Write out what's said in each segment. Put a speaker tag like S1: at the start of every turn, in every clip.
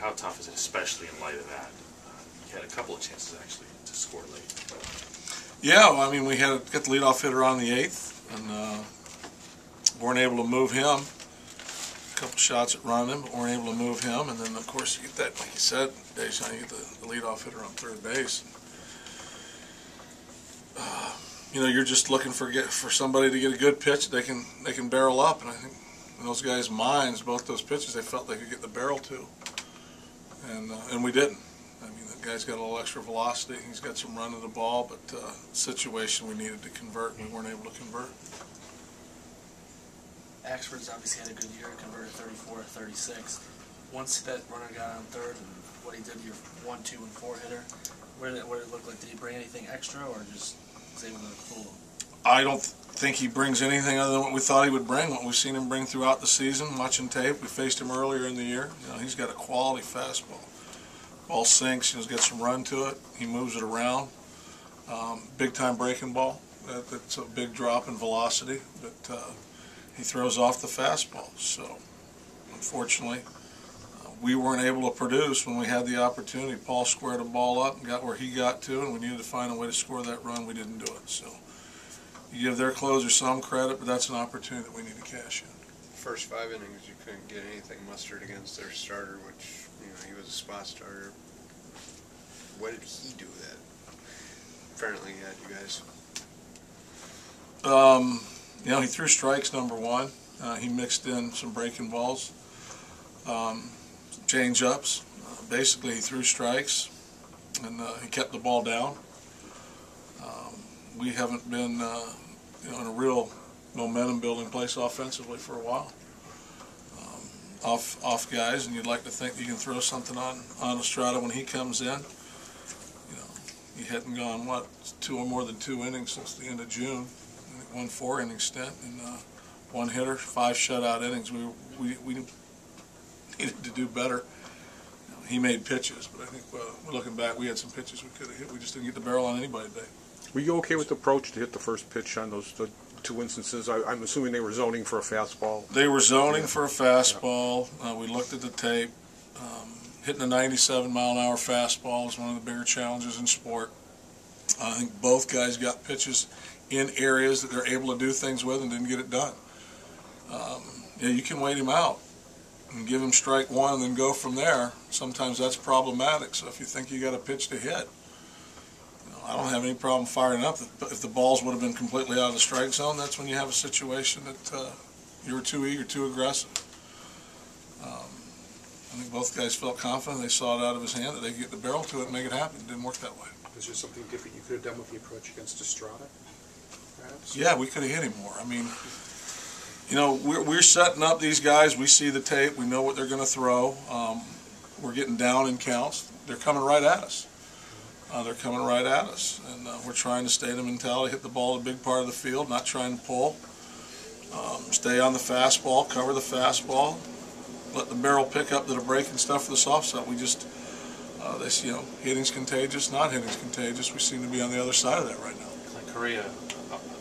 S1: how tough is it, especially in light of that? You had a couple of chances actually to score late.
S2: Yeah, well, I mean, we had got the leadoff hitter on the 8th, and weren't able to move him. A couple shots at running him, but weren't able to move him. And then, of course, you get that, like you said, Deshaun, you get the leadoff hitter on third base. You know, you're just looking for somebody to get a good pitch they can barrel up, and I think in those guys' minds, both those pitches, they felt they could get the barrel to, and we didn't. I mean, the guy's got a little extra velocity. He's got some run to the ball, but situation we needed to convert, and we weren't able to convert.
S3: Axford's obviously had a good year, converted 34 to 36. Once that runner got on third and what he did, your 1, 2, and 4 hitter, what did it look like? Did he bring anything extra, or just was able to fool him?
S2: I don't think he brings anything other than what we thought he would bring, what we've seen him bring throughout the season. Watching tape, we faced him earlier in the year. You know, he's got a quality fastball. Ball sinks, he's got some run to it. He moves it around. Big-time breaking ball. That's a big drop in velocity, but he throws off the fastball. So, unfortunately, we weren't able to produce when we had the opportunity. Paul squared a ball up and got where he got to, and we needed to find a way to score that run. We didn't do it. So, you give their closer some credit, but that's an opportunity that we need to cash in.
S4: First 5 innings, you couldn't get anything mustered against their starter, which, you know, he was a spot starter. What did he do that apparently he had you guys?
S2: You know, he threw strikes, number one. He mixed in some breaking balls, change-ups. Basically, he threw strikes, and he kept the ball down. We haven't been, you know, in a real momentum-building place offensively for a while. Off guys, and you'd like to think you can throw something on Estrada when he comes in. You know, he hadn't gone, what, 2 or more than 2 innings since the end of June. I think 1 4-inning stint and 1 hitter, 5 shutout innings. We needed to do better. You know, he made pitches, but I think looking back, we had some pitches we could have hit. We just didn't get the barrel on anybody today.
S5: Were you okay with the approach to hit the first pitch on those 2 instances? I'm assuming they were zoning for a fastball.
S2: They were zoning for a fastball. We looked at the tape. Hitting a 97-mile-an-hour fastball is one of the bigger challenges in sport. I think both guys got pitches in areas that they're able to do things with and didn't get it done. Yeah, you can wait him out and give him strike 1 and then go from there. Sometimes that's problematic. So if you think you got a pitch to hit, I don't have any problem firing up. If the balls would have been completely out of the strike zone, that's when you have a situation that you were too eager, too aggressive. I think both guys felt confident. They saw it out of his hand that they could get the barrel to it and make it happen. It didn't work that way.
S6: Is there something different you could have done with the approach against Estrada, perhaps?
S2: Yeah, we could have hit him more. I mean, you know, we're setting up these guys. We see the tape. We know what they're going to throw. We're getting down in counts. They're coming right at us. They're coming right at us, and we're trying to stay in the mentality, hit the ball a big part of the field, not trying to pull. Stay on the fastball, cover the fastball, let the barrel pick up to the breaking stuff for the soft side. We just, you know, hitting's contagious, not hitting's contagious. We seem to be on the other side of that right now.
S1: Clint Hurdle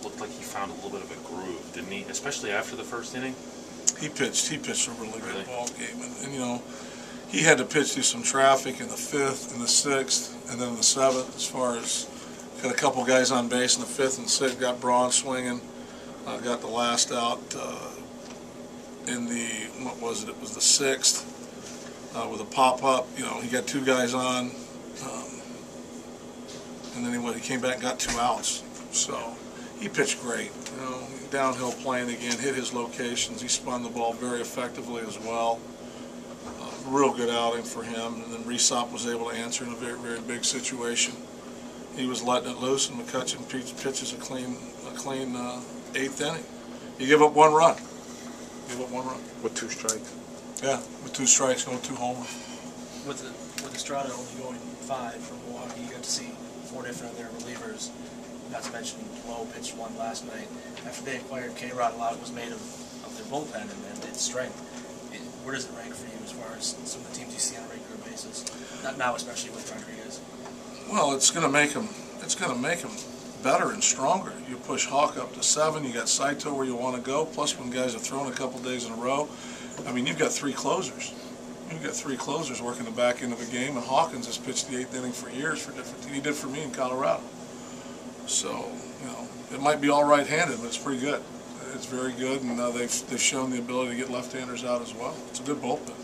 S1: looked like he found a little bit of a groove, didn't he? Especially after the first inning.
S2: He pitched a really good ball game, and you know, he had to pitch through some traffic in the 5th and the 6th and then in the 7th. As far as got a couple guys on base in the 5th and 6th, got Braun swinging, got the last out in the, what was it? It was the 6th with a pop up. You know, he got 2 guys on, and then he came back and got 2 outs. So he pitched great. You know, downhill playing again, hit his locations. He spun the ball very effectively as well. Real good outing for him, and then Resop was able to answer in a very, very big situation. He was letting it loose, and McCutcheon pitches a clean 8th inning. You give up 1 run. Give up 1 run.
S5: With 2 strikes.
S2: Yeah, with 2 strikes, no 2 homers.
S3: With Estrada only going 5 from Milwaukee, you got to see 4 different of their relievers. Not to mention Lowe pitched 1 last night. After they acquired K-Rod, a lot was made of their bullpen and its strength. Where does it rank for you as far as some of the teams you see on a regular basis? Not now, especially with Rodriguez.
S2: Well, it's going to make him. It's going to make him better and stronger. You push Hawk up to 7. You got Saito where you want to go. Plus, when guys have thrown a couple days in a row, I mean, you've got 3 closers. We've got 3 closers working the back end of the game, and Hawkins has pitched the 8th inning for years for different teams. He did for me in Colorado. So, you know, it might be all right-handed, but it's pretty good. It's very good, and they've shown the ability to get left-handers out as well. It's a good bullpen.